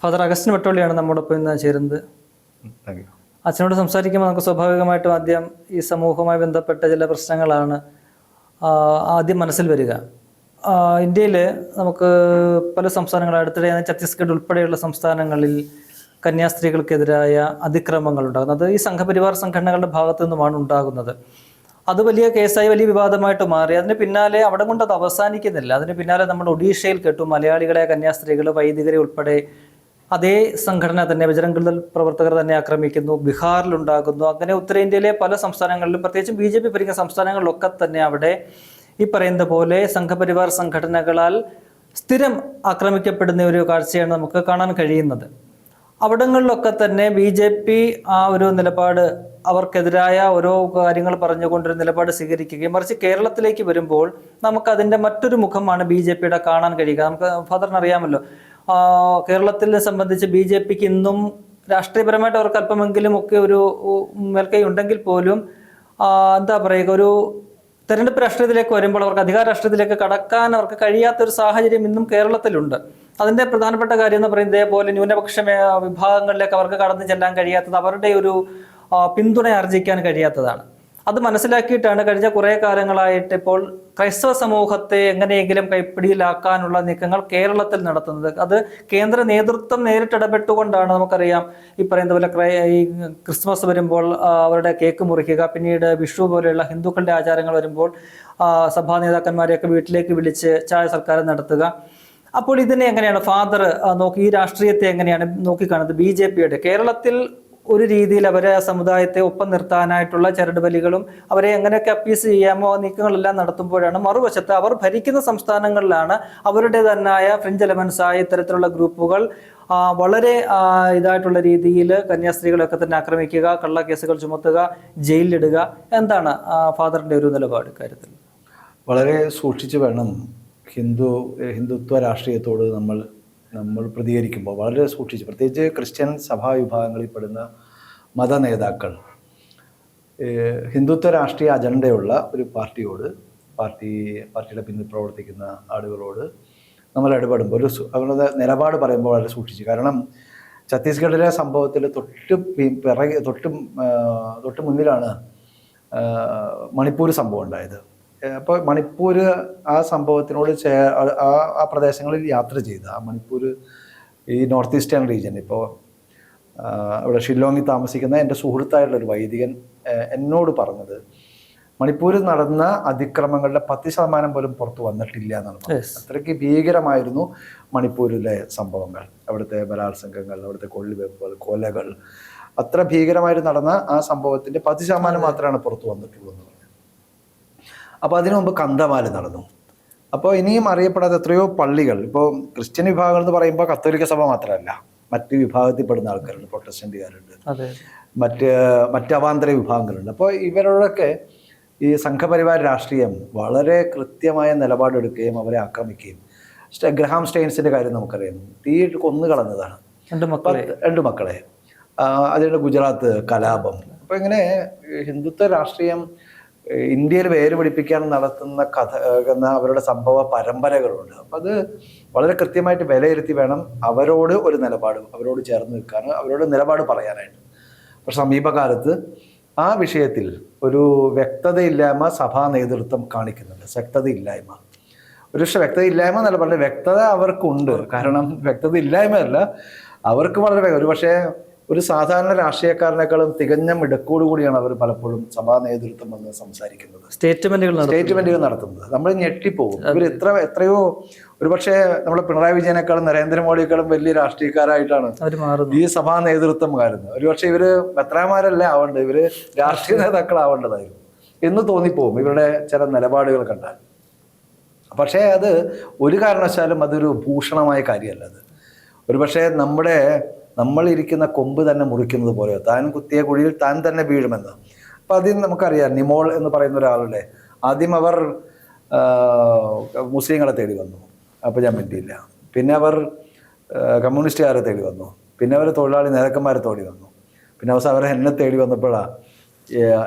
Father Augustine വട്ടോളിയാണ് നമ്മോടൊപ്പം ഇന്ന് ചേരുന്നത്. അച്ഛനോട് സംസാരിക്കുമ്പോൾ നമുക്ക് സ്വാഭാവികമായിട്ടും ആദ്യം ഈ സമൂഹവുമായി ബന്ധപ്പെട്ട ചില പ്രശ്നങ്ങളാണ് ആദ്യം മനസ്സിൽ വരിക. ഇന്ത്യയിൽ നമുക്ക് പല സംസ്ഥാനങ്ങൾ, അടുത്തിടെ ഛത്തീസ്ഗഡ് ഉൾപ്പെടെയുള്ള സംസ്ഥാനങ്ങളിൽ കന്യാസ്ത്രീകൾക്കെതിരായ അതിക്രമങ്ങൾ ഉണ്ടാകുന്നത് ഈ സംഘപരിവാർ സംഘടനകളുടെ ഭാഗത്തു നിന്നുമാണ് ഉണ്ടാകുന്നത്. അത് വലിയ കേസായി വലിയ വിവാദമായിട്ട് മാറി. അതിന് പിന്നാലെ അവിടെ കൊണ്ട് അത് അവസാനിക്കുന്നില്ല. അതിന് പിന്നാലെ നമ്മൾ ഒഡീഷയിൽ കേട്ടു മലയാളികളെ കന്യാസ്ത്രീകൾ, വൈദികരെ ഉൾപ്പെടെ അതേ സംഘടന തന്നെ, ബജരംഗ് ദൾ പ്രവർത്തകർ തന്നെ ആക്രമിക്കുന്നു. ബീഹാറിലുണ്ടാകുന്നു. അങ്ങനെ ഉത്തരേന്ത്യയിലെ പല സംസ്ഥാനങ്ങളിലും, പ്രത്യേകിച്ചും BJP ഭരിക്കുന്ന സംസ്ഥാനങ്ങളിലൊക്കെ തന്നെ അവിടെ ഈ പറയുന്ന പോലെ സംഘപരിവാർ സംഘടനകളാൽ സ്ഥിരം ആക്രമിക്കപ്പെടുന്ന ഒരു കാഴ്ചയാണ് നമുക്ക് കാണാൻ കഴിയുന്നത്. അവിടങ്ങളിലൊക്കെ തന്നെ BJP ആ ഒരു നിലപാട്, അവർക്കെതിരായ ഓരോ കാര്യങ്ങൾ പറഞ്ഞുകൊണ്ടൊരു നിലപാട് സ്വീകരിക്കുകയും, മറിച്ച് കേരളത്തിലേക്ക് വരുമ്പോൾ നമുക്കതിൻ്റെ മറ്റൊരു മുഖമാണ് BJPയുടെ കാണാൻ കഴിയുക. നമുക്ക് ഫാദറിന് അറിയാമല്ലോ, കേരളത്തിൽ സംബന്ധിച്ച് BJPക്ക് ഇന്നും രാഷ്ട്രീയപരമായിട്ട് അവർക്ക് അല്പമെങ്കിലും ഒക്കെ ഒരു മേൽക്കൈ ഉണ്ടെങ്കിൽ പോലും എന്താ പറയുക, ഒരു തെരഞ്ഞെടുപ്പ് രാഷ്ട്രീയത്തിലേക്ക് വരുമ്പോൾ അവർക്ക് അധികാര രാഷ്ട്രീയത്തിലേക്ക് കടക്കാൻ അവർക്ക് കഴിയാത്തൊരു സാഹചര്യം ഇന്നും കേരളത്തിലുണ്ട്. അതിൻ്റെ പ്രധാനപ്പെട്ട കാര്യം എന്ന് പറയുന്നത് ഇതേപോലെ ന്യൂനപക്ഷ വിഭാഗങ്ങളിലേക്ക് അവർക്ക് കടന്നു ചെല്ലാൻ കഴിയാത്തത്, അവരുടെ ഒരു പിന്തുണ ആർജിക്കാൻ കഴിയാത്തതാണ്. അത് മനസ്സിലാക്കിയിട്ടാണ് കഴിഞ്ഞ കുറേ കാലങ്ങളായിട്ട് ഇപ്പോൾ ക്രൈസ്തവ സമൂഹത്തെ എങ്ങനെയെങ്കിലും കൈപ്പിടിയിലാക്കാനുള്ള നീക്കങ്ങൾ കേരളത്തിൽ നടത്തുന്നത്. അത് കേന്ദ്ര നേതൃത്വം നേരിട്ടിടപെട്ടുകൊണ്ടാണ്. നമുക്കറിയാം, ഈ പറയുന്ന പോലെ ഈ ക്രിസ്മസ് വരുമ്പോൾ അവരുടെ കേക്ക് മുറിക്കുക, പിന്നീട് വിഷു പോലെയുള്ള ഹിന്ദുക്കളുടെ ആചാരങ്ങൾ വരുമ്പോൾ സഭാ നേതാക്കന്മാരെയൊക്കെ വീട്ടിലേക്ക് വിളിച്ച് ചായ സൽക്കാരം നടത്തുക. അപ്പോൾ ഇതിനെ എങ്ങനെയാണ് ഫാദർ ഈ രാഷ്ട്രീയത്തെ എങ്ങനെയാണ് നോക്കിക്കാണുന്നത്? BJPയുടെ കേരളത്തിൽ ഒരു രീതിയിൽ അവരെ സമുദായത്തെ ഒപ്പം നിർത്താനായിട്ടുള്ള ചരടുവലികളും അവരെ എങ്ങനെയൊക്കെ അപ്പീസ് ചെയ്യാമോ നീക്കങ്ങളെല്ലാം നടത്തുമ്പോഴാണ്, മറുവശത്ത് അവർ ഭരിക്കുന്ന സംസ്ഥാനങ്ങളിലാണ് അവരുടെ തന്നെയായ ഫ്രിഞ്ച് എലമെന്റ്സായ ഇത്തരത്തിലുള്ള ഗ്രൂപ്പുകൾ വളരെ ഇതായിട്ടുള്ള രീതിയിൽ കന്യാസ്ത്രീകളെയൊക്കെ തന്നെ ആക്രമിക്കുക, കള്ളക്കേസുകൾ ചുമത്തുക, ജയിലിലിടുക. എന്താണ് ഫാദറിന്റെ ഒരു നിലപാട് കാര്യത്തിൽ? വളരെ സൂക്ഷിച്ചു വേണം ഹിന്ദുത്വ രാഷ്ട്രീയത്തോട് നമ്മൾ പ്രതികരിക്കുമ്പോൾ വളരെ സൂക്ഷിച്ച്, പ്രത്യേകിച്ച് ക്രിസ്ത്യൻ സഭാ വിഭാഗങ്ങളിൽ പെടുന്ന മത നേതാക്കൾ ഹിന്ദുത്വ രാഷ്ട്രീയ അജണ്ടയുള്ള ഒരു പാർട്ടിയുടെ പിന്നിൽ പ്രവർത്തിക്കുന്ന ആളുകളോട് നമ്മൾ ഇടപെടുമ്പോൾ അവരുടെ നിലപാട് പറയുമ്പോൾ വളരെ സൂക്ഷിച്ച്. കാരണം ഛത്തീസ്ഗഡിലെ സംഭവത്തിൽ തൊട്ട് മുന്നിലാണ് മണിപ്പൂർ സംഭവം ഉണ്ടായത്. അപ്പോൾ മണിപ്പൂർ ആ സംഭവത്തിനോട് ആ പ്രദേശങ്ങളിൽ യാത്ര ചെയ്ത്, ആ മണിപ്പൂർ ഈ നോർത്ത് ഈസ്റ്റേൺ റീജിയൻ, ഇപ്പോൾ ഇവിടെ ഷില്ലോങ്ങിൽ താമസിക്കുന്ന എൻ്റെ സുഹൃത്തായിട്ടുള്ളൊരു വൈദികൻ എന്നോട് പറഞ്ഞത്, മണിപ്പൂരിൽ നടന്ന അതിക്രമങ്ങളുടെ 10% പോലും പുറത്തു വന്നിട്ടില്ല എന്നാണ് പറഞ്ഞത്. അത്രയ്ക്ക് ഭീകരമായിരുന്നു മണിപ്പൂരിലെ സംഭവങ്ങൾ, അവിടുത്തെ ബലാത്സംഗങ്ങൾ, അവിടുത്തെ കൊള്ളിവെപ്പുകൾ, കൊലകൾ. അത്ര ഭീകരമായിട്ട് നടന്ന ആ സംഭവത്തിൻ്റെ 10% മാത്രമാണ് പുറത്തു വന്നിട്ടുള്ളൂ എന്ന് പറഞ്ഞു. അപ്പോൾ അതിനു മുമ്പ് കന്തമാല നടന്നു. അപ്പോൾ ഇനിയും അറിയപ്പെടാത്ത എത്രയോ പള്ളികൾ, ഇപ്പോൾ ക്രിസ്ത്യൻ വിഭാഗങ്ങൾ എന്ന് പറയുമ്പോൾ കത്തോലിക്ക സഭ മാത്രമല്ല, മറ്റ് വിഭാഗത്തിൽപ്പെടുന്ന ആൾക്കാരുണ്ട്, പ്രൊട്ടസ്റ്റന്റുകാരുണ്ട്, മറ്റ് അവാന്തര വിഭാഗങ്ങളുണ്ട്. അപ്പോൾ ഇവരോടൊക്കെ ഈ സംഘപരിവാര രാഷ്ട്രീയം വളരെ കൃത്യമായ നിലപാടെടുക്കുകയും അവരെ ആക്രമിക്കുകയും, ഗ്രഹാം സ്റ്റെയിൻസിൻ്റെ കാര്യം നമുക്കറിയാം, തീയിട്ട് കൊന്നു കളഞ്ഞതാണ് 2 മക്കളെ. അതിൻ്റെ ഗുജറാത്ത് കലാപം. അപ്പോൾ ഇങ്ങനെ ഹിന്ദുത്വ രാഷ്ട്രീയം ഇന്ത്യയിൽ വേര് പിടിപ്പിക്കാൻ നടത്തുന്ന അവരുടെ സംഭവ പരമ്പരകളുണ്ട്. അപ്പം അത് വളരെ കൃത്യമായിട്ട് വിലയിരുത്തി വേണം അവരോട് ഒരു നിലപാട്, അവരോട് ചേർന്ന് നിൽക്കാൻ, അവരോട് നിലപാട് പറയാനായിട്ട്. പക്ഷെ സമീപകാലത്ത് ആ വിഷയത്തിൽ ഒരു വ്യക്തതയില്ലായ്മ സഭാ നേതൃത്വം കാണിക്കുന്നുണ്ട്. വ്യക്തതയില്ലായ്മ, വ്യക്തതയില്ലായ്മ എന്നല്ല പറഞ്ഞത്, വ്യക്തത അവർക്കുണ്ട്. കാരണം വ്യക്തത ഇല്ലായ്മയല്ല, അവർക്ക് വളരെ ഒരു സാധാരണ രാഷ്ട്രീയക്കാരനേക്കാളും തികഞ്ഞ മിടുക്കോടുകൂടിയാണ് അവർ പലപ്പോഴും സഭാ നേതൃത്വം വന്ന് സംസാരിക്കുന്നത്, സ്റ്റേറ്റ്മെന്റുകൾ നടത്തുന്നത്. നമ്മൾ ഞെട്ടിപ്പോകും. ഇവർ എത്രയോ ഒരുപക്ഷെ നമ്മുടെ പിണറായി വിജയനേക്കാളും നരേന്ദ്രമോദിയേക്കാളും വലിയ രാഷ്ട്രീയക്കാരായിട്ടാണ് ഈ സഭാ നേതൃത്വം കാരുന്നത്. ഒരുപക്ഷെ ഇവര് മെത്രാന്മാരല്ലേ ആവേണ്ടത്, ഇവര് രാഷ്ട്രീയ നേതാക്കളാവേണ്ടതായിരുന്നു എന്ന് തോന്നിപ്പോകും ഇവരുടെ ചില നിലപാടുകൾ കണ്ടാൽ. പക്ഷേ അത് ഒരു കാരണവശാലും അതൊരു ഭൂഷണമായ കാര്യമല്ല. അത് ഒരുപക്ഷെ നമ്മളിരിക്കുന്ന കൊമ്പ് തന്നെ മുറിക്കുന്നത് പോലെ, താൻ കുത്തിയ കുഴിയിൽ താൻ തന്നെ വീഴുമെന്ന്. അപ്പം അതിന് നമുക്കറിയാം, നിമോൾ എന്ന് പറയുന്ന ഒരാളുടെ ആദ്യം അവർ മുസ്ലിങ്ങളെ തേടി വന്നു, അപ്പോൾ ഞാൻ മിണ്ടിയില്ല. പിന്നെ അവർ കമ്മ്യൂണിസ്റ്റുകാരെ തേടി വന്നു, പിന്നെ അവർ തൊഴിലാളി നേതാക്കന്മാരെ തേടി വന്നു, പിന്നെ അവസാനം അവർ എന്നെ തേടി വന്നപ്പോഴാണ്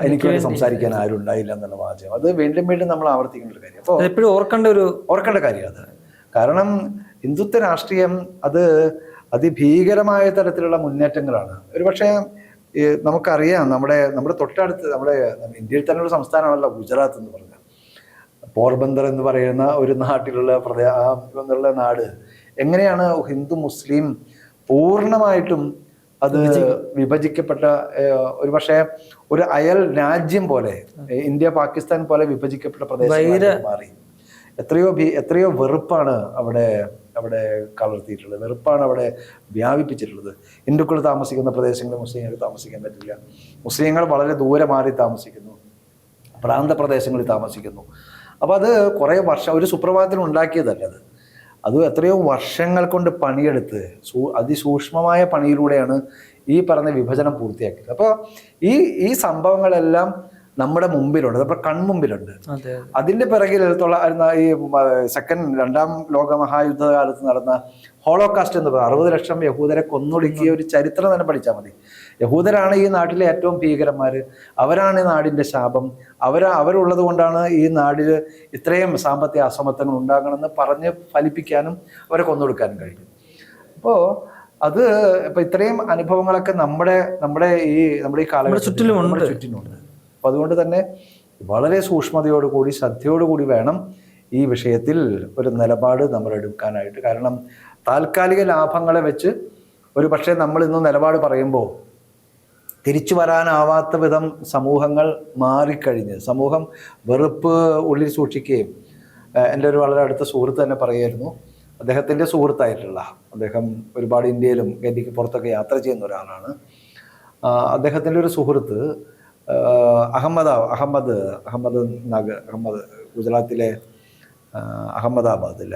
എനിക്ക് വേണ്ടി സംസാരിക്കാൻ ആരും ഉണ്ടായില്ല എന്നുള്ള വാചകം. അത് വീണ്ടും വീണ്ടും നമ്മൾ ആവർത്തിക്കേണ്ട ഒരു കാര്യം. അപ്പോൾ ഓർക്കേണ്ട കാര്യമാണ് അത്. കാരണം ഹിന്ദുത്വ രാഷ്ട്രീയം അത് അതിഭീകരമായ തരത്തിലുള്ള മുന്നേറ്റങ്ങളാണ്. ഒരുപക്ഷെ നമുക്കറിയാം, നമ്മുടെ തൊട്ടടുത്ത് ഇന്ത്യയിൽ തന്നെയുള്ള സംസ്ഥാനമാണല്ലോ ഗുജറാത്ത് എന്ന് പറഞ്ഞാൽ. പോർബന്ദർ എന്ന് പറയുന്ന ഒരു നാട്ടിലുള്ള നാട് എങ്ങനെയാണ് ഹിന്ദു മുസ്ലിം പൂർണ്ണമായിട്ടും അത് വിഭജിക്കപ്പെട്ട, ഒരുപക്ഷെ ഒരു അയൽ രാജ്യം പോലെ, ഇന്ത്യ പാകിസ്ഥാൻ പോലെ വിഭജിക്കപ്പെട്ട പ്രദേശം മാറി. എത്രയോ വെറുപ്പാണ് അവിടെ കലർത്തിയിട്ടുള്ളത്, വെറുപ്പാണ് അവിടെ വ്യാപിപ്പിച്ചിട്ടുള്ളത്. ഹിന്ദുക്കൾ താമസിക്കുന്ന പ്രദേശങ്ങളിൽ മുസ്ലിങ്ങൾക്ക് താമസിക്കാൻ പറ്റില്ല, മുസ്ലിങ്ങൾ വളരെ ദൂരെ മാറി താമസിക്കുന്നു, പ്രാന്തപ്രദേശങ്ങളിൽ താമസിക്കുന്നു. അപ്പോൾ അത് കുറേ വർഷം, ഒരു സുപ്രഭാതത്തിൽ ഉണ്ടാക്കിയതല്ല അത് എത്രയോ വർഷങ്ങൾ കൊണ്ട് പണിയെടുത്ത് അതിസൂക്ഷ്മമായ പണിയിലൂടെയാണ് ഈ പറഞ്ഞ വിഭജനം പൂർത്തിയാക്കിയത്. അപ്പോൾ ഈ സംഭവങ്ങളെല്ലാം നമ്മുടെ മുമ്പിലുണ്ട്, നമ്മുടെ കൺമുമ്പിലുണ്ട്. അതിന്റെ പിറകിൽ ഈ രണ്ടാം ലോക മഹായുദ്ധകാലത്ത് നടന്ന ഹോളോകാസ്റ്റ് എന്ന് പറയുന്നത് 60 ലക്ഷം യഹൂദരെ കൊന്നൊടുക്കിയ ഒരു ചരിത്രം തന്നെ പഠിച്ചാൽ മതി. യഹൂദരാണ് ഈ നാട്ടിലെ ഏറ്റവും ഭീകരന്മാര്, അവരാണ് ഈ നാടിന്റെ ശാപം, അവരുള്ളത് കൊണ്ടാണ് ഈ നാടിൽ ഇത്രയും സാമ്പത്തിക അസമത്വങ്ങൾ ഉണ്ടാകണമെന്ന് പറഞ്ഞ് ഫലിപ്പിക്കാനും അവരെ കൊന്നൊടുക്കാനും കഴിയും. അപ്പോൾ ഇപ്പൊ ഇത്രയും അനുഭവങ്ങളൊക്കെ നമ്മുടെ ഈ കാലഘട്ടത്തിൽ ചുറ്റിനുണ്ട്. അപ്പൊ അതുകൊണ്ട് തന്നെ വളരെ സൂക്ഷ്മതയോടുകൂടി ശ്രദ്ധയോടുകൂടി വേണം ഈ വിഷയത്തിൽ ഒരു നിലപാട് നമ്മൾ എടുക്കാനായിട്ട്. കാരണം താൽക്കാലിക ലാഭങ്ങളെ വെച്ച് ഒരു പക്ഷേ നമ്മൾ ഇന്ന് നിലപാട് പറയുമ്പോൾ തിരിച്ചു വരാനാവാത്ത വിധം സമൂഹങ്ങൾ മാറിക്കഴിഞ്ഞ്, സമൂഹം വെറുപ്പ് ഉള്ളിൽ സൂക്ഷിക്കുകയും, എൻ്റെ ഒരു വളരെ അടുത്ത സുഹൃത്ത് തന്നെ പറയായിരുന്നു, അദ്ദേഹത്തിൻ്റെ സുഹൃത്തായിട്ടുള്ള, അദ്ദേഹം ഒരുപാട് ഇന്ത്യയിലും ഇന്ത്യക്ക് പുറത്തൊക്കെ യാത്ര ചെയ്യുന്ന ഒരാളാണ്. അദ്ദേഹത്തിൻ്റെ ഒരു സുഹൃത്ത് അഹമ്മദ് ഗുജറാത്തിലെ അഹമ്മദാബാദിൽ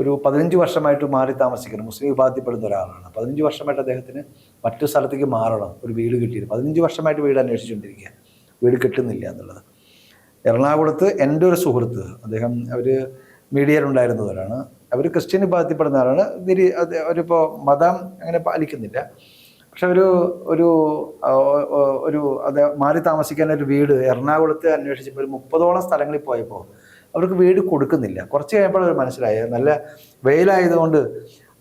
ഒരു 15 വർഷമായിട്ട് മാറി താമസിക്കുന്നു, മുസ്ലിം വിഭാഗത്തിൽപ്പെടുന്ന ഒരാളാണ്. 15 വർഷമായിട്ട് അദ്ദേഹത്തിന് മറ്റു സ്ഥലത്തേക്ക് മാറണം, ഒരു വീട് കിട്ടിയിരുന്നു. 15 വർഷമായിട്ട് വീട് അന്വേഷിച്ചുകൊണ്ടിരിക്കുക, വീട് കിട്ടുന്നില്ല എന്നുള്ളത്. എറണാകുളത്ത് എൻ്റെ ഒരു സുഹൃത്ത്, അവർ മീഡിയയിലുണ്ടായിരുന്നവരാണ്, അവർ ക്രിസ്ത്യൻ വിഭാഗത്തിൽപ്പെടുന്നവരാണ്. അവരിപ്പോൾ മതം അങ്ങനെ പാലിക്കുന്നില്ല, പക്ഷെ അത് മാറി താമസിക്കാൻ ഒരു വീട് എറണാകുളത്ത് അന്വേഷിച്ചപ്പോൾ ഒരു 30ഓളം സ്ഥലങ്ങളിൽ പോയപ്പോൾ അവർക്ക് വീട് കൊടുക്കുന്നില്ല. കുറച്ച് കഴിയുമ്പോൾ അവർ മനസ്സിലായി, നല്ല വെയിലായതുകൊണ്ട്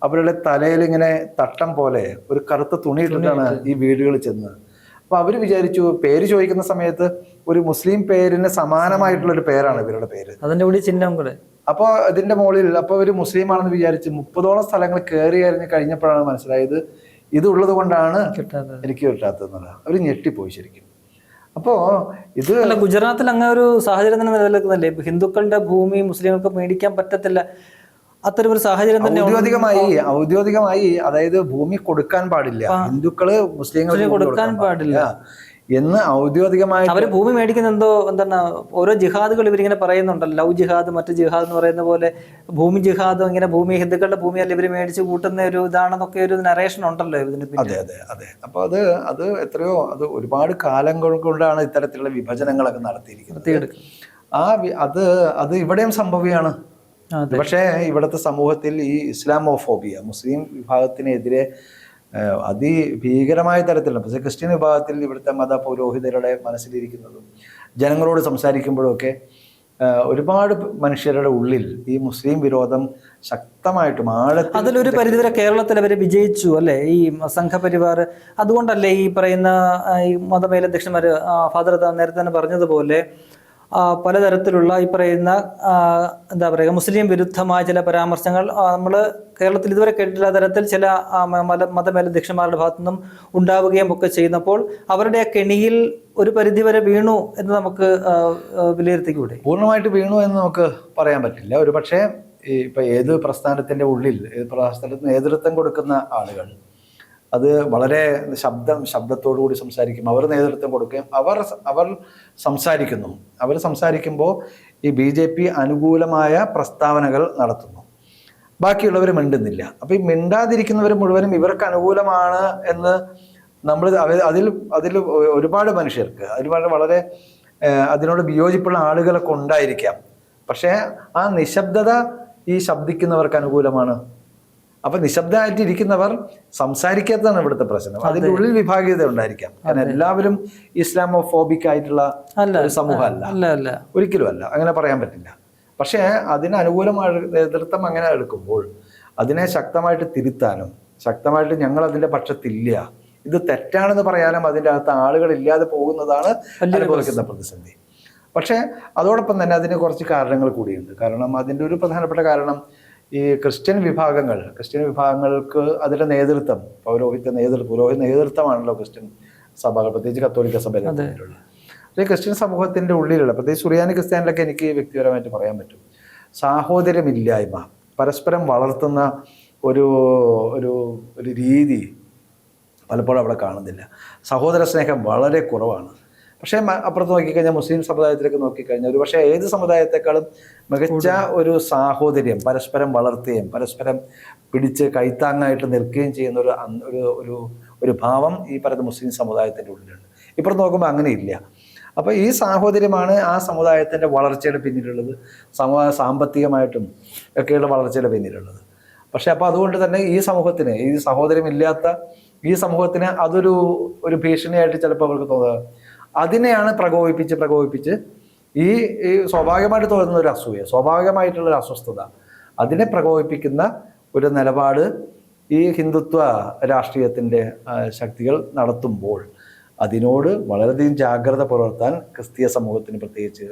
അവരുടെ തലയിൽ ഇങ്ങനെ തട്ടം പോലെ ഒരു കറുത്ത തുണി ഇട്ടിട്ടാണ് ഈ വീടുകളിൽ ചെന്നത്. അപ്പോൾ അവർ വിചാരിച്ചു, പേര് ചോദിക്കുന്ന സമയത്ത് ഒരു മുസ്ലിം പേരിന് സമാനമായിട്ടുള്ളൊരു പേരാണ് ഇവരുടെ പേര്, അതിന്റെ കൂടി ചിഹ്നം കൂടെ. അപ്പോൾ ഇതിന്റെ മുകളിൽ അപ്പോൾ ഒരു മുസ്ലിം ആണെന്ന് വിചാരിച്ച് 30ഓളം സ്ഥലങ്ങൾ കയറി കഴിഞ്ഞപ്പോഴാണ് മനസ്സിലായത് ഇതുള്ളത് കൊണ്ടാണ് എനിക്ക് കിട്ടാത്തതെന്നുള്ള. അവർ ഞെട്ടിപ്പോയി ശരിക്കും. അപ്പോ ഗുജറാത്തിൽ അങ്ങനെ ഒരു സാഹചര്യം തന്നെ നിലനിൽക്കുന്നില്ലേ? ഹിന്ദുക്കളുടെ ഭൂമി മുസ്ലിങ്ങൾക്ക് മേടിക്കാൻ പറ്റത്തില്ല, അത്തരം ഒരു സാഹചര്യം തന്നെ ഔദ്യോഗികമായി അതായത് ഭൂമി കൊടുക്കാൻ പാടില്ല, ഹിന്ദുക്കള് മുസ്ലിങ്ങൾക്ക് കൊടുക്കാൻ പാടില്ല എന്ന് ഔദ്യോഗികമായി. അവര് ഭൂമി മേടിക്കുന്ന എന്താണ് ഓരോ ജിഹാദുകൾ ഇവരിങ്ങനെ പറയുന്നുണ്ടല്ലോ, ലവ് ജിഹാദ് മറ്റു ജിഹാദ് എന്ന് പറയുന്ന പോലെ ഭൂമി ജിഹാദ്, ഇങ്ങനെ ഭൂമി ഹിന്ദുക്കളുടെ ഭൂമിയല്ല ഇവര് മേടിച്ച് കൂട്ടുന്ന ഒരു ഇതാണെന്നൊക്കെ ഒരു നരേഷൻ ഉണ്ടല്ലോ ഇതിന്. അതെ. അപ്പൊ അത് ഒരുപാട് കാലം കൊണ്ടാണ് ഇത്തരത്തിലുള്ള വിഭജനങ്ങളൊക്കെ നടത്തിയിരിക്കുന്നത്. അത് ഇവിടെയും സംഭവ്യമാണ്. പക്ഷേ ഇവിടുത്തെ സമൂഹത്തിൽ ഈ ഇസ്ലാമോഫോബിയ, മുസ്ലിം വിഭാഗത്തിനെതിരെ അതിഭീകരമായ തരത്തിലുള്ള, പക്ഷേ ക്രിസ്ത്യൻ വിഭാഗത്തിൽ ഇവിടുത്തെ മത പൗരോഹിതരുടെ മനസ്സിലിരിക്കുന്നതും ജനങ്ങളോട് സംസാരിക്കുമ്പോഴൊക്കെ ഒരുപാട് മനുഷ്യരുടെ ഉള്ളിൽ ഈ മുസ്ലിം വിരോധം ശക്തമായിട്ടും ആഴത്തിൽ. അതിലൊരു പരിധിവരെ കേരളത്തിൽ അവർ വിജയിച്ചു അല്ലേ, ഈ സംഘപരിവാർ. അതുകൊണ്ടല്ലേ ഈ പറയുന്ന ഈ മതമേലധ്യക്ഷന്മാർ, ഫാദർ നേരത്തെ തന്നെ പറഞ്ഞതുപോലെ പലതരത്തിലുള്ള ഈ പറയുന്ന എന്താ പറയുക മുസ്ലിം വിരുദ്ധമായ ചില പരാമർശങ്ങൾ നമ്മൾ കേരളത്തിൽ ഇതുവരെ കേട്ടില്ല തരത്തിൽ ചില മതമേലധ്യക്ഷന്മാരുടെ ഭാഗത്തു നിന്നും ഉണ്ടാവുകയും ഒക്കെ ചെയ്യുന്നപ്പോൾ അവരുടെ ആ കെണിയിൽ ഒരു പരിധിവരെ വീണു എന്ന് നമുക്ക് വിലയിരുത്തിക്കൂടെ? പൂർണ്ണമായിട്ട് വീണു എന്ന് നമുക്ക് പറയാൻ പറ്റില്ല. ഒരു പക്ഷേ ഇപ്പൊ ഏത് പ്രസ്ഥാനത്തിന്റെ ഉള്ളിൽ പ്രസ്ഥാനത്തിന് നേതൃത്വം കൊടുക്കുന്ന ആളുകൾ അത് വളരെ ശബ്ദത്തോടു കൂടി സംസാരിക്കും, അവർ നേതൃത്വം കൊടുക്കുകയും അവർ സംസാരിക്കുമ്പോൾ ഈ BJP അനുകൂലമായ പ്രസ്താവനകൾ നടത്തുന്നു, ബാക്കിയുള്ളവർ മിണ്ടുന്നില്ല. അപ്പൊ ഈ മിണ്ടാതിരിക്കുന്നവർ മുഴുവനും ഇവർക്ക് അനുകൂലമാണ് എന്ന് നമ്മൾ അതിൽ ഒരുപാട് മനുഷ്യർക്ക് വളരെ അതിനോട് വിയോജിപ്പുള്ള ആളുകളൊക്കെ ഉണ്ടായിരിക്കാം. പക്ഷേ ആ നിശബ്ദത ഈ ശബ്ദിക്കുന്നവർക്ക് അനുകൂലമാണ്. അപ്പൊ നിശബ്ദമായിട്ടിരിക്കുന്നവർ സംസാരിക്കാത്തതാണ് ഇവിടുത്തെ പ്രശ്നം. അതിൻ്റെ ഉള്ളിൽ വിഭാഗീയത ഉണ്ടായിരിക്കാം. കാരണം എല്ലാവരും ഇസ്ലാമോഫോബിക് ആയിട്ടുള്ള ഒരു സമൂഹമല്ല, ഒരിക്കലും അല്ല, അങ്ങനെ പറയാൻ പറ്റില്ല. പക്ഷേ അതിന് അനുകൂലമായ നേതൃത്വം അങ്ങനെ എടുക്കുമ്പോൾ അതിനെ ശക്തമായിട്ട് തിരുത്താനും ശക്തമായിട്ട് ഞങ്ങൾ അതിൻ്റെ പക്ഷത്തില്ല, ഇത് തെറ്റാണെന്ന് പറയാനും അതിൻ്റെ അകത്ത് ആളുകളില്ലാതെ പോകുന്നതാണ് അനുഭവിക്കുന്ന പ്രതിസന്ധി. പക്ഷേ അതോടൊപ്പം തന്നെ അതിന് കുറച്ച് കാരണങ്ങൾ കൂടിയുണ്ട്. കാരണം അതിൻ്റെ ഒരു പ്രധാനപ്പെട്ട കാരണം ഈ ക്രിസ്ത്യൻ വിഭാഗങ്ങൾക്ക് അതിൻ്റെ നേതൃത്വം, പുരോഹിത നേതൃത്വമാണല്ലോ ക്രിസ്ത്യൻ സഭകൾ, പ്രത്യേകിച്ച് കത്തോലിക്ക സഭയിലുള്ള. പക്ഷേ ക്രിസ്ത്യൻ സമൂഹത്തിൻ്റെ ഉള്ളിലുള്ള, പ്രത്യേകിച്ച് സുറിയാനി ക്രിസ്ത്യാനിലൊക്കെ എനിക്ക് വ്യക്തിപരമായിട്ട് പറയാൻ പറ്റും, സാഹോദര്യമില്ലായ്മ, പരസ്പരം വളർത്തുന്ന ഒരു ഒരു ഒരു രീതി പലപ്പോഴും അവിടെ കാണുന്നില്ല. സഹോദര സ്നേഹം വളരെ കുറവാണ്. പക്ഷേ അപ്പുറത്ത് നോക്കിക്കഴിഞ്ഞാൽ മുസ്ലിം സമുദായത്തിലേക്ക് നോക്കിക്കഴിഞ്ഞാൽ ഒരു പക്ഷേ ഏത് സമുദായത്തെക്കാളും മികച്ച ഒരു സാഹോദര്യം, പരസ്പരം വളർത്തുകയും പരസ്പരം പിടിച്ച് കൈത്താങ്ങായിട്ട് നിൽക്കുകയും ചെയ്യുന്ന ഒരു ഭാവം ഈ പറയുന്ന മുസ്ലിം സമുദായത്തിൻ്റെ ഉള്ളിലുണ്ട്. ഇപ്പുറത്ത് നോക്കുമ്പോൾ അങ്ങനെയില്ല. അപ്പോൾ ഈ സാഹോദര്യമാണ് ആ സമുദായത്തിൻ്റെ വളർച്ചയുടെ പിന്നിലുള്ളത്, സാമ്പത്തികമായിട്ടും ഒക്കെയുള്ള വളർച്ചയുടെ പിന്നിലുള്ളത്. പക്ഷെ അപ്പോൾ അതുകൊണ്ട് തന്നെ ഈ സമൂഹത്തിന്, ഈ സഹോദര്യമില്ലാത്ത ഈ സമൂഹത്തിന് അതൊരു ഭീഷണിയായിട്ട് ചിലപ്പോൾ അവർക്ക് തോന്നുക. അതിനെയാണ് പ്രകോപിപ്പിച്ച് ഈ സ്വാഭാവികമായിട്ട് തോന്നുന്ന ഒരു അസൂയ, സ്വാഭാവികമായിട്ടുള്ളൊരു അസ്വസ്ഥത, അതിനെ പ്രകോപിപ്പിക്കുന്ന ഒരു നിലപാട് ഈ ഹിന്ദുത്വ രാഷ്ട്രീയത്തിൻ്റെ ശക്തികൾ നടത്തുമ്പോൾ അതിനോട് വളരെയധികം ജാഗ്രത പുലർത്താൻ ക്രിസ്തീയ സമൂഹത്തിന് പ്രത്യേകിച്ച്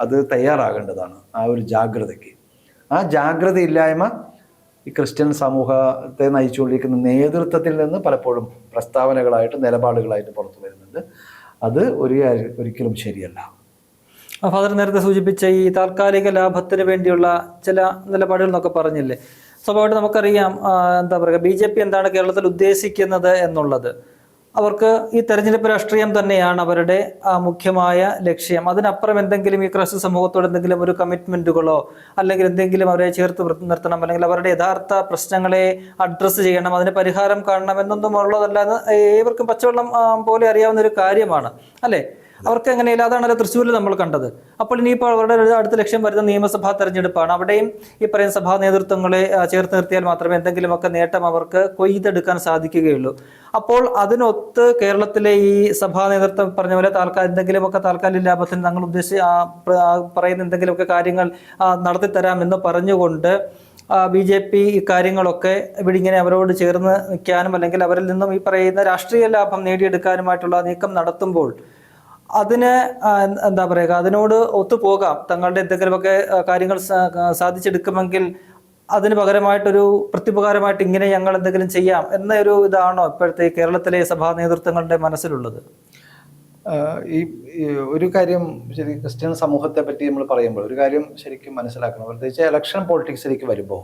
അത് തയ്യാറാകേണ്ടതാണ്. ആ ഒരു ജാഗ്രതയ്ക്ക്, ആ ജാഗ്രതയില്ലായ്മ ഈ ക്രിസ്ത്യൻ സമൂഹത്തെ നയിച്ചുകൊണ്ടിരിക്കുന്ന നേതൃത്വത്തിൽ നിന്ന് പലപ്പോഴും പ്രസ്താവനകളായിട്ട്, നിലപാടുകളായിട്ട് പുറത്തു വരുന്നുണ്ട്. അത് ഒരിക്കലും ശരിയല്ല. ഫാദർ നേരത്തെ സൂചിപ്പിച്ച ഈ താൽക്കാലിക ലാഭത്തിന് വേണ്ടിയുള്ള ചില നിലപാടുകൾ എന്നൊക്കെ പറഞ്ഞില്ലേ, സ്വാഭാവികമായിട്ട് നമുക്കറിയാം എന്താ പറയുക, BJP എന്താണ് കേരളത്തിൽ ഉദ്ദേശിക്കുന്നത് എന്നുള്ളത്. അവർക്ക് ഈ തെരഞ്ഞെടുപ്പ് രാഷ്ട്രീയം തന്നെയാണ് അവരുടെ മുഖ്യമായ ലക്ഷ്യം. അതിനപ്പുറം എന്തെങ്കിലും ഈ ക്രൈസ്തവ സമൂഹത്തോട് എന്തെങ്കിലും ഒരു കമ്മിറ്റ്മെന്റുകളോ അല്ലെങ്കിൽ എന്തെങ്കിലും അവരെ ചേർത്ത് നിർത്തണം, അല്ലെങ്കിൽ അവരുടെ യഥാർത്ഥ പ്രശ്നങ്ങളെ അഡ്രസ്സ് ചെയ്യണം, അതിന് പരിഹാരം കാണണം എന്നൊന്നും ഉള്ളതല്ലാതെ ഏവർക്കും പച്ചവെള്ളം പോലെ അറിയാവുന്ന ഒരു കാര്യമാണ് അല്ലേ. അവർക്ക് എങ്ങനെയില്ല, അതാണല്ലോ തൃശ്ശൂരിൽ നമ്മൾ കണ്ടത്. അപ്പോൾ ഇനിയിപ്പോൾ അവരുടെ അടുത്ത ലക്ഷ്യം വരുന്ന നിയമസഭാ തെരഞ്ഞെടുപ്പാണ്. അവിടെയും ഈ പറയുന്ന സഭാ നേതൃത്വങ്ങളെ ചേർത്ത് നിർത്തിയാൽ മാത്രമേ എന്തെങ്കിലുമൊക്കെ നേട്ടം അവർക്ക് കൊയ്തെടുക്കാൻ സാധിക്കുകയുള്ളൂ. അപ്പോൾ അതിനൊത്ത് കേരളത്തിലെ ഈ സഭാ നേതൃത്വം പറഞ്ഞ പോലെ എന്തെങ്കിലുമൊക്കെ താൽക്കാലിക ലാഭത്തിന് തങ്ങൾ പറയുന്ന എന്തെങ്കിലുമൊക്കെ കാര്യങ്ങൾ നടത്തിത്തരാം എന്ന് പറഞ്ഞുകൊണ്ട് BJP ഈ കാര്യങ്ങളൊക്കെ ഇവിടെ ഇങ്ങനെ അവരോട് ചേർന്ന് നിൽക്കാനും അല്ലെങ്കിൽ അവരിൽ നിന്നും ഈ പറയുന്ന രാഷ്ട്രീയ ലാഭം നേടിയെടുക്കാനുമായിട്ടുള്ള നീക്കം നടത്തുമ്പോൾ അതിന് എന്താ പറയുക, അതിനോട് ഒത്തുപോകാം, തങ്ങളുടെ എന്തെങ്കിലുമൊക്കെ കാര്യങ്ങൾ സാധിച്ചെടുക്കുമെങ്കിൽ അതിന് പകരമായിട്ടൊരു പ്രത്യുപകാരമായിട്ട് ഇങ്ങനെ ഞങ്ങൾ എന്തെങ്കിലും ചെയ്യാം എന്നൊരു ഇതാണോ ഇപ്പോഴത്തെ കേരളത്തിലെ സഭാ നേതൃത്വങ്ങളുടെ മനസ്സിലുള്ളത്? ഈ ഒരു കാര്യം ശരി, ക്രിസ്ത്യൻ സമൂഹത്തെ പറ്റി നമ്മൾ പറയുമ്പോൾ ഒരു കാര്യം ശരിക്കും മനസ്സിലാക്കണം. പ്രത്യേകിച്ച് ഇലക്ഷൻ പൊളിറ്റിക്സിലേക്ക് വരുമ്പോൾ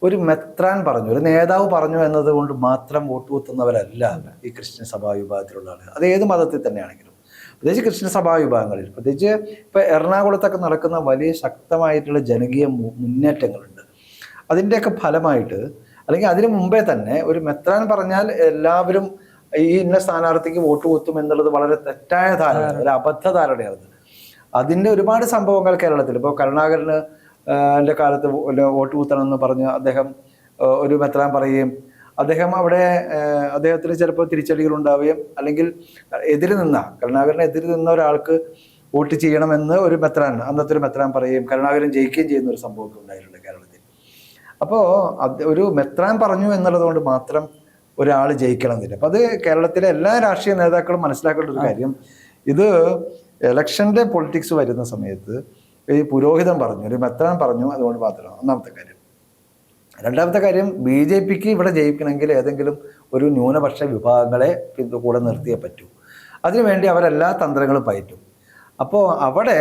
ഒരു മെത്രാൻ പറഞ്ഞു, ഒരു നേതാവ് പറഞ്ഞു എന്നത് കൊണ്ട് മാത്രം വോട്ട് കുത്തുന്നവരല്ല ഈ ക്രിസ്ത്യൻ സഭാ വിഭാഗത്തിലുള്ള ആളുകൾ. അത് ഏത് മതത്തിൽ തന്നെയാണെങ്കിലും, പ്രത്യേകിച്ച് ക്രിസ്ത്യൻ സഭാ വിഭാഗങ്ങളിൽ, പ്രത്യേകിച്ച് ഇപ്പോൾ എറണാകുളത്തൊക്കെ നടക്കുന്ന വലിയ ശക്തമായിട്ടുള്ള ജനകീയ മുന്നേറ്റങ്ങളുണ്ട്. അതിൻ്റെയൊക്കെ ഫലമായിട്ട്, അല്ലെങ്കിൽ അതിനു മുമ്പേ തന്നെ ഒരു മെത്രാൻ പറഞ്ഞാൽ എല്ലാവരും ഈ ഇന്ന സ്ഥാനാർത്ഥിക്ക് വോട്ട് കുത്തും എന്നുള്ളത് വളരെ തെറ്റായ ധാരണയാണ്, ഒരു അബദ്ധ ധാരണയാണ്. അതിൻ്റെ ഒരുപാട് സംഭവങ്ങൾ കേരളത്തിൽ, ഇപ്പോൾ കരുണാകരന് എൻ്റെ കാലത്ത് വോട്ട് കുത്തണമെന്ന് പറഞ്ഞ് അദ്ദേഹം ഒരു മെത്രാൻ പറയുകയും അദ്ദേഹം അവിടെ അദ്ദേഹത്തിന് ചിലപ്പോൾ തിരിച്ചടികൾ ഉണ്ടാവുകയും, അല്ലെങ്കിൽ കരുണാകരന് എതിര് നിന്ന ഒരാൾക്ക് വോട്ട് ചെയ്യണമെന്ന് ഒരു മെത്രാൻ, അന്നത്തെ ഒരു മെത്രാൻ പറയുകയും കരുണാകരൻ ജയിക്കുകയും ചെയ്യുന്ന ഒരു സംഭവമൊക്കെ ഉണ്ടായിട്ടുണ്ട് കേരളത്തിൽ. അപ്പോൾ ഒരു മെത്രാൻ പറഞ്ഞു എന്നുള്ളത് കൊണ്ട് മാത്രം ഒരാൾ ജയിക്കണം എന്നില്ല. അപ്പം അത് കേരളത്തിലെ എല്ലാ രാഷ്ട്രീയ നേതാക്കളും മനസ്സിലാക്കേണ്ട ഒരു കാര്യം, ഇത് ഇലക്ഷൻ്റെ പൊളിറ്റിക്സ് വരുന്ന സമയത്ത് ഈ പുരോഹിതൻ പറഞ്ഞു, ഒരു മെത്രാൻ പറഞ്ഞു, അതുകൊണ്ട് മാത്രമാണ് ഒന്നാമത്തെ കാര്യം. രണ്ടാമത്തെ കാര്യം, BJPക്ക് ഇവിടെ ജയിക്കണമെങ്കിൽ ഏതെങ്കിലും ഒരു ന്യൂനപക്ഷ വിഭാഗങ്ങളെ കൂടെ നിർത്തിയേ പറ്റൂ. അതിനുവേണ്ടി അവരെല്ലാ തന്ത്രങ്ങളും പയറ്റും. അപ്പോൾ അവിടെ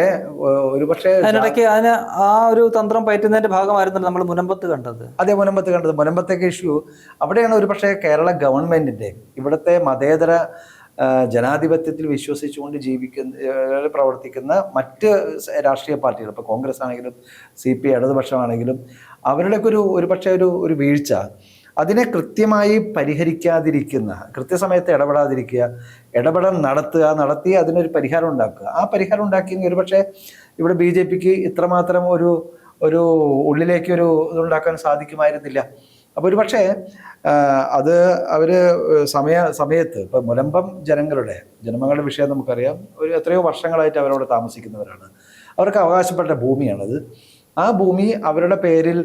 ഒരു പക്ഷേ അതിനിടയ്ക്ക് അതിന് ആ ഒരു തന്ത്രം പയറ്റുന്നതിന്റെ ഭാഗമായിരുന്നല്ലോ നമ്മൾ മുനമ്പത്ത് കണ്ടത്. അതേ മുനമ്പത്തേക്ക് ഇഷ്യൂ അവിടെയാണ് ഒരു പക്ഷേ കേരള ഗവൺമെന്റിന്റെ, ഇവിടുത്തെ മതേതര ജനാധിപത്യത്തിൽ വിശ്വസിച്ചുകൊണ്ട് പ്രവർത്തിക്കുന്ന മറ്റ് രാഷ്ട്രീയ പാർട്ടികൾ, ഇപ്പോൾ കോൺഗ്രസ് ആണെങ്കിലും CPI ഇടതുപക്ഷമാണെങ്കിലും, അവരുടെയൊക്കെ ഒരു പക്ഷേ ഒരു വീഴ്ച, അതിനെ കൃത്യമായി പരിഹരിക്കാതിരിക്കുന്ന, കൃത്യസമയത്ത് ഇടപെടൽ നടത്തി അതിനൊരു പരിഹാരം ഉണ്ടാക്കുക. ആ പരിഹാരം ഉണ്ടാക്കിയെങ്കിൽ ഒരു പക്ഷേ ഇവിടെ BJPക്ക് ഇത്രമാത്രം ഒരു ഉള്ളിലേക്ക് ഇതുണ്ടാക്കാൻ സാധിക്കുമായിരുന്നില്ല. അപ്പോൾ ഒരു പക്ഷേ അത് അവർ സമയത്ത് ഇപ്പം മുനമ്പം ജനങ്ങളുടെ വിഷയം നമുക്കറിയാം. എത്രയോ വർഷങ്ങളായിട്ട് അവരവിടെ താമസിക്കുന്നവരാണ്. അവർക്ക് അവകാശപ്പെട്ട ഭൂമിയാണത്. ആ ഭൂമി അവരുടെ പേരിൽ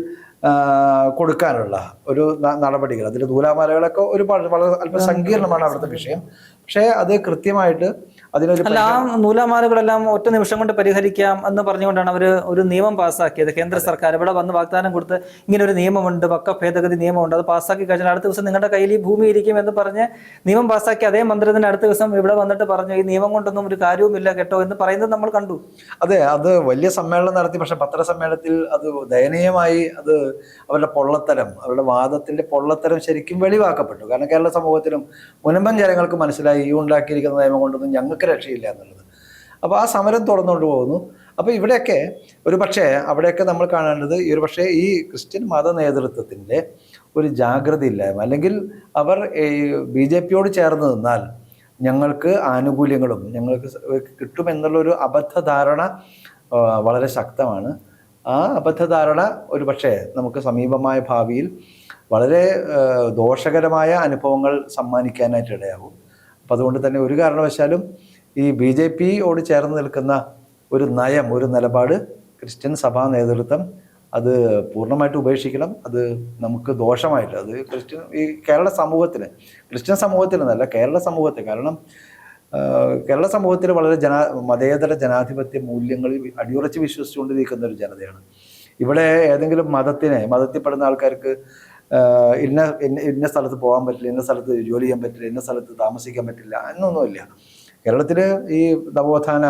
കൊടുക്കാനുള്ള ഒരു നടപടികൾ, അതിൽ നൂലാമാലകളൊക്കെ വളരെ അല്പം സങ്കീർണമാണ് അവിടുത്തെ വിഷയം. പക്ഷേ അത് കൃത്യമായിട്ട് അതിനൊരു അല്ല, ആ നൂലാമാലകളെല്ലാം ഒറ്റ നിമിഷം കൊണ്ട് പരിഹരിക്കാം എന്ന് പറഞ്ഞുകൊണ്ടാണ് അവർ ഒരു നിയമം പാസ്സാക്കിയത്. കേന്ദ്ര സർക്കാർ ഇവിടെ വന്ന് വാഗ്ദാനം കൊടുത്ത് ഇങ്ങനെ ഒരു നിയമമുണ്ട്, വഖഫ് ഭേദഗതി നിയമമുണ്ട്, അത് പാസ്സാക്കി കഴിഞ്ഞാൽ അടുത്ത ദിവസം നിങ്ങളുടെ കയ്യിൽ ഈ ഭൂമി ഇരിക്കും എന്ന് പറഞ്ഞ് നിയമം പാസ്സാക്കി അതേ മന്ത്രിന് അടുത്ത ദിവസം ഇവിടെ വന്നിട്ട് പറഞ്ഞു ഈ നിയമം കൊണ്ടൊന്നും ഒരു കാര്യവുമില്ല കേട്ടോ എന്ന് പറയുന്നത് നമ്മൾ കണ്ടു. അതെ, അത് വലിയ സമ്മേളനം നടത്തി. പക്ഷെ പത്രസമ്മേളനത്തിൽ അത് ദയനീയമായി അത് അവരുടെ പൊള്ളത്തരം, അവരുടെ വാദത്തിന്റെ പൊള്ളത്തരം ശരിക്കും വെളിവാക്കപ്പെട്ടു. കാരണം കേരള സമൂഹത്തിലും മുൻപൻ ജനങ്ങൾക്ക് മനസ്സിലായി ഈ ഉണ്ടാക്കിയിരിക്കുന്ന നിയമം കൊണ്ടൊന്നും ഞങ്ങൾക്ക് രക്ഷയില്ല എന്നുള്ളത്. അപ്പോൾ ആ സമരം തുറന്നുകൊണ്ട് പോകുന്നു. അപ്പോൾ ഇവിടെയൊക്കെ ഒരു പക്ഷേ അവിടെയൊക്കെ നമ്മൾ കാണേണ്ടത് ഈ ഒരു പക്ഷേ ഈ ക്രിസ്ത്യൻ മത നേതൃത്വത്തിൻ്റെ ഒരു ജാഗ്രത ഇല്ലായ്മ, അല്ലെങ്കിൽ അവർ BJP-യോട് ചേർന്ന് നിന്നാൽ ഞങ്ങൾക്ക് ആനുകൂല്യങ്ങളും ഞങ്ങൾക്ക് കിട്ടുമെന്നുള്ളൊരു അബദ്ധധാരണ വളരെ ശക്തമാണ്. ആ അബദ്ധധാരണ ഒരു പക്ഷേ നമുക്ക് സമീപമായ ഭാവിയിൽ വളരെ ദോഷകരമായ അനുഭവങ്ങൾ സമ്മാനിക്കാനായിട്ട് ഇടയാകും. അപ്പം അതുകൊണ്ട് തന്നെ ഒരു കാരണവശാലും ഈ BJP-യോട് ചേർന്ന് നിൽക്കുന്ന ഒരു നയം, ഒരു നിലപാട് ക്രിസ്ത്യൻ സഭാ നേതൃത്വം അത് പൂർണ്ണമായിട്ട് ഉപേക്ഷിക്കണം. അത് നമുക്ക് ദോഷമായിട്ട്, അത് ഈ കേരള സമൂഹത്തിന്, ക്രിസ്ത്യൻ സമൂഹത്തിനെന്നല്ല കേരള സമൂഹത്തെ, കാരണം കേരള സമൂഹത്തിൽ വളരെ മതേതര ജനാധിപത്യ മൂല്യങ്ങളിൽ അടിയുറച്ച് വിശ്വസിച്ചുകൊണ്ടിരിക്കുന്ന ഒരു ജനതയാണ്. ഇവിടെ ഏതെങ്കിലും മതത്തിൽപ്പെടുന്ന ആൾക്കാർക്ക് ഇന്ന സ്ഥലത്ത് പോകാൻ പറ്റില്ല, ഇന്ന സ്ഥലത്ത് ജോലി ചെയ്യാൻ പറ്റില്ല, ഇന്ന സ്ഥലത്ത് താമസിക്കാൻ പറ്റില്ല എന്നൊന്നുമില്ല. കേരളത്തിൽ ഈ നവോത്ഥാന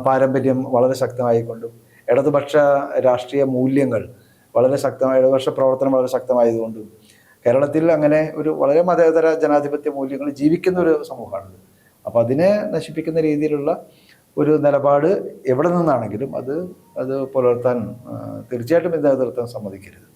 പാരമ്പര്യം വളരെ ശക്തമായിക്കൊണ്ടും ഇടതുപക്ഷ രാഷ്ട്രീയ മൂല്യങ്ങൾ വളരെ ശക്തമായ, ഇടതുപക്ഷ പ്രവർത്തനം വളരെ ശക്തമായതുകൊണ്ടും കേരളത്തിൽ അങ്ങനെ ഒരു വളരെ മതേതര ജനാധിപത്യ മൂല്യങ്ങൾ ജീവിക്കുന്ന ഒരു സമൂഹമാണിത്. അപ്പോൾ അതിനെ നശിപ്പിക്കുന്ന രീതിയിലുള്ള ഒരു നിലപാട് എവിടെ നിന്നാണെങ്കിലും അത് പുലർത്താൻ തീർച്ചയായിട്ടും ഇത് നേതൃത്വം സമ്മതിക്കരുത്.